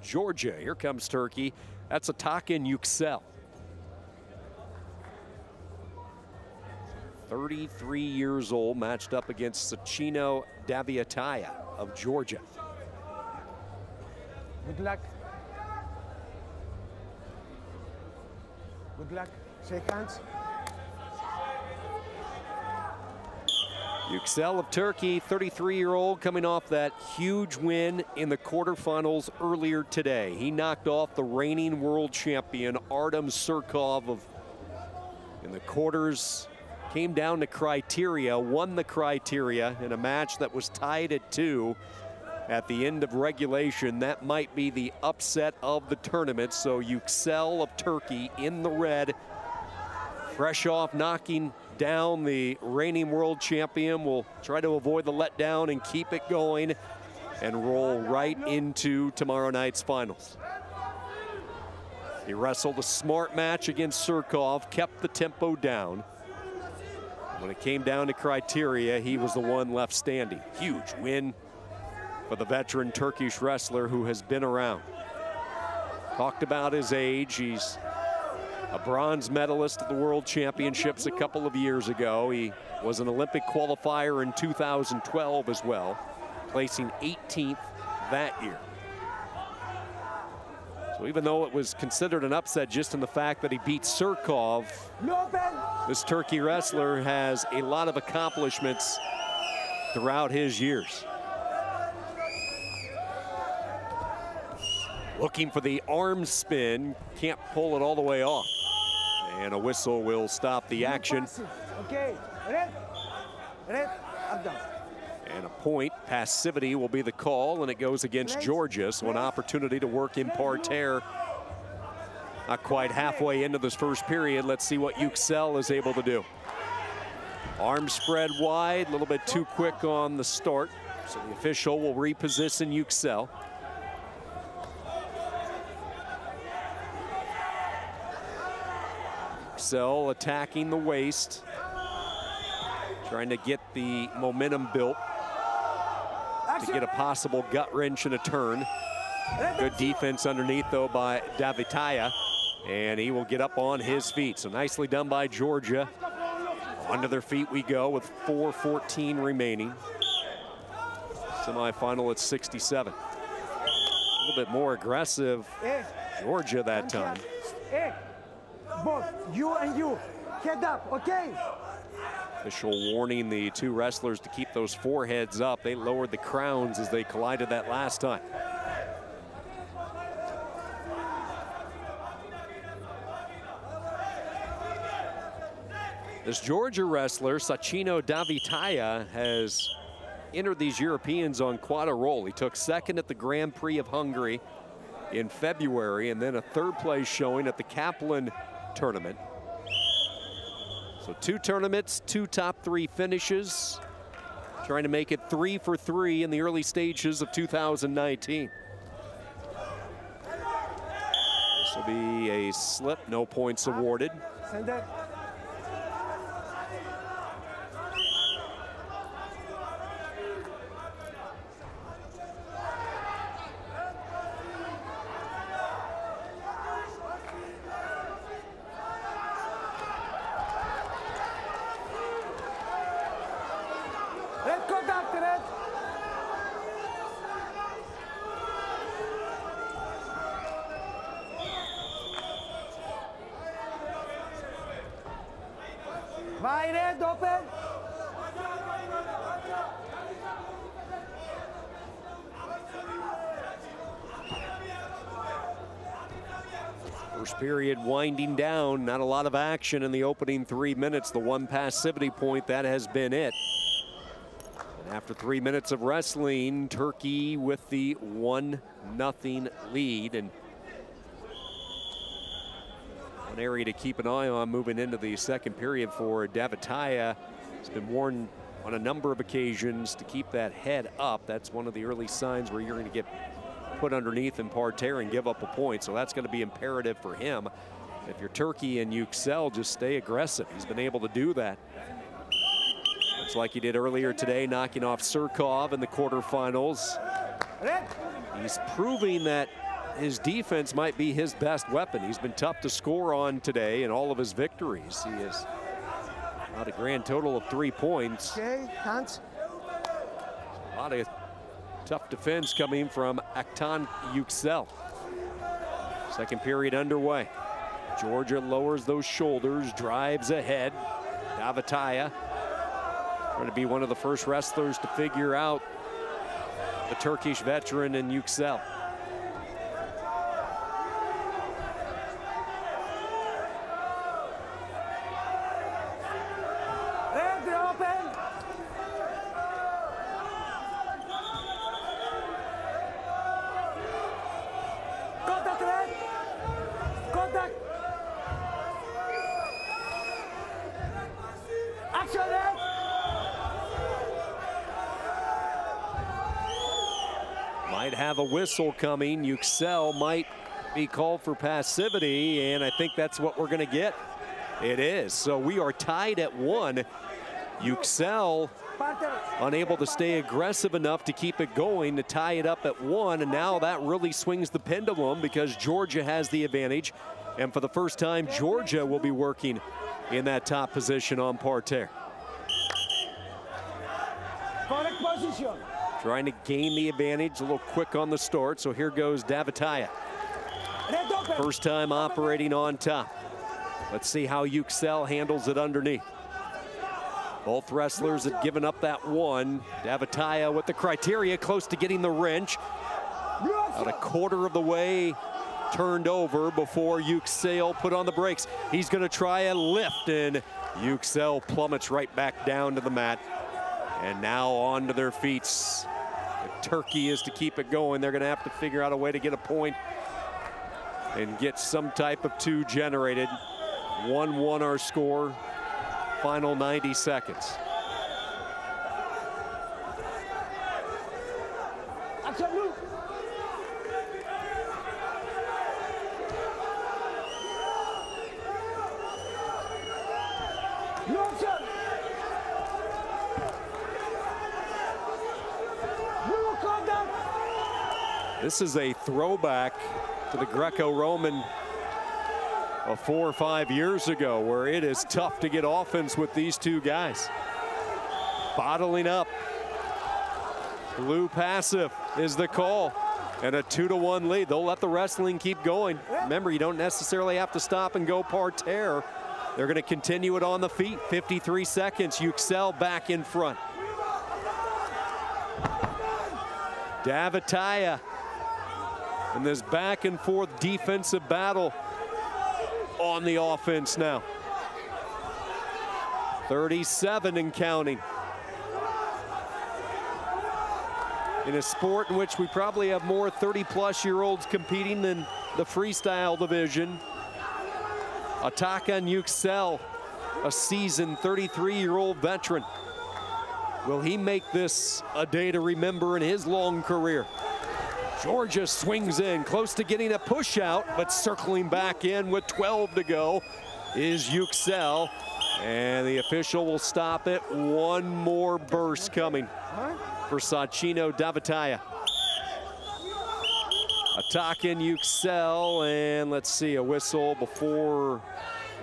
Georgia. Here comes Turkey. That's attacking YUKSEL. 33 years old, matched up against DAVITAIA of Georgia. Good luck. Good luck. Shake hands. YUKSEL of Turkey, 33-year-old, coming off that huge win in the quarterfinals earlier today. He knocked off the reigning world champion Artem Surkov in the quarters. Came down to criteria, won the criteria in a match that was tied at 2 at the end of regulation. That might be the upset of the tournament. So YUKSEL of Turkey in the red, fresh off knocking down the reigning world champion, will try to avoid the letdown and keep it going and roll right into tomorrow night's finals. He wrestled a smart match against Surkov, kept the tempo down. When it came down to criteria, he was the one left standing. Huge win for the veteran Turkish wrestler who has been around. Talked about his age. He's a bronze medalist at the World Championships a couple of years ago. He was an Olympic qualifier in 2012 as well, placing 18th that year. So even though it was considered an upset just in the fact that he beat Surkov, this Turkey wrestler has a lot of accomplishments throughout his years. Looking for the arm spin, can't pull it all the way off. And a whistle will stop the action. Okay, red, up down. And a point, passivity will be the call, and it goes against Georgia. So an opportunity to work in parterre. Not quite halfway into this first period. Let's see what YUKSEL is able to do. Arm spread wide, a little bit too quick on the start. So the official will reposition YUKSEL. YUKSEL attacking the waist, trying to get the momentum built to get a possible gut wrench and a turn. Good defense underneath though by DAVITAIA, and he will get up on his feet. So nicely done by Georgia. Onto their feet we go with 4:14 remaining. Semifinal at 67. A little bit more aggressive Georgia that time. Both you and you, head up, okay? Official warning the two wrestlers to keep those foreheads up. They lowered the crowns as they collided that last time. This Georgia wrestler, DAVITAIA, has entered these Europeans on quite a roll. He took second at the Grand Prix of Hungary in February, and then a third place showing at the Kaplan tournament. So 2 tournaments, 2 top 3 finishes, trying to make it 3 for 3 in the early stages of 2019. This will be a slip, no points awarded. Send that. Vai, red, open. First period winding down, not a lot of action in the opening 3 minutes. The one passivity point, that has been it. And after 3 minutes of wrestling, Turkey with the 1-0 lead. And an area to keep an eye on moving into the second period for DAVITAIA. He's been warned on a number of occasions to keep that head up. That's one of the early signs where you're going to get put underneath in parterre and give up a point. So that's going to be imperative for him. If you're Turkey and YUKSEL, just stay aggressive. He's been able to do that. Looks like he did earlier today, knocking off Surkov in the quarterfinals. He's proving that his defense might be his best weapon. He's been tough to score on today in all of his victories. He has got a grand total of 3 points. Okay, hands. A lot of tough defense coming from YUKSEL. Second period underway. Georgia lowers those shoulders, drives ahead. DAVITAIA trying to be one of the first wrestlers to figure out the Turkish veteran in YUKSEL. Might have a whistle coming. YUKSEL might be called for passivity, and I think that's what we're going to get. It is. So we are tied at 1. YUKSEL unable to stay aggressive enough to keep it going to tie it up at 1, and now that really swings the pendulum because Georgia has the advantage, and for the first time Georgia will be working in that top position on parterre. Correct position. Trying to gain the advantage, a little quick on the start, so here goes DAVITAIA. First time operating on top. Let's see how YUKSEL handles it underneath. Both wrestlers have given up that 1. DAVITAIA with the criteria, close to getting the wrench. About a quarter of the way turned over before YUKSEL put on the brakes. He's going to try a lift, and YUKSEL plummets right back down to the mat. And now onto their feet. The Turkey is to keep it going. They're going to have to figure out a way to get a point and get some type of 2 generated. 1-1 our score. Final 90 seconds. This is a throwback to the Greco-Roman of 4 or 5 years ago, where it is tough to get offense with these 2 guys. Bottling up. Blue passive is the call, and a 2-1 lead. They'll let the wrestling keep going. Remember, you don't necessarily have to stop and go parterre. They're going to continue it on the feet. 53 seconds. YUKSEL back in front. DAVITAIA in this back and forth defensive battle on the offense now. 37 and counting. In a sport in which we probably have more 30-plus-year-olds competing than the freestyle division. Atakan YUKSEL, a seasoned 33-year-old veteran. Will he make this a day to remember in his long career? Georgia swings in, close to getting a push out, but circling back in with 12 to go is YUKSEL. And the official will stop it. 1 more burst coming for Sachino DAVITAIA. Attacking YUKSEL, and let's see, a whistle before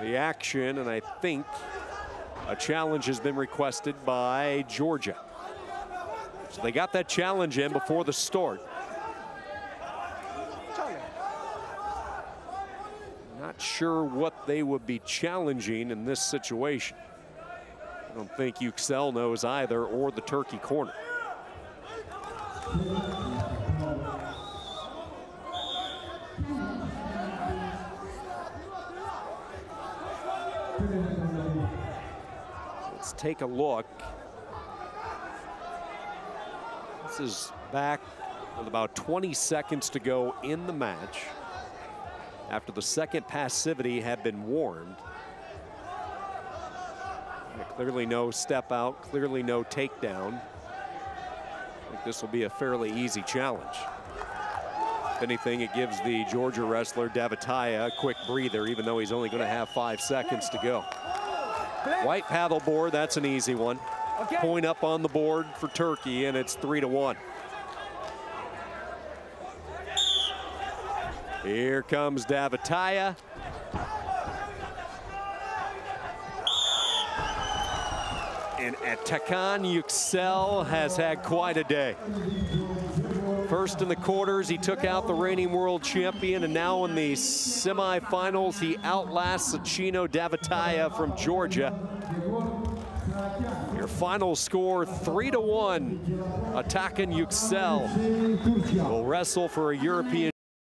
the action, and I think a challenge has been requested by Georgia. So they got that challenge in before the start. Not sure what they would be challenging in this situation. I don't think YUKSEL knows either, or the Turkey corner. Let's take a look. This is back with about 20 seconds to go in the match, after the second passivity had been warned. Clearly no step out, clearly no takedown. I think this will be a fairly easy challenge. If anything, it gives the Georgia wrestler DAVITAIA a quick breather, even though he's only going to have 5 seconds to go. White paddleboard, that's an easy one. Point up on the board for Turkey, and it's 3-1. Here comes DAVITAIA. And Atakan YUKSEL has had quite a day. First in the quarters, he took out the reigning world champion, and now in the semifinals, he outlasts Chino DAVITAIA from Georgia. Your final score, 3-1. Atakan YUKSEL will wrestle for a European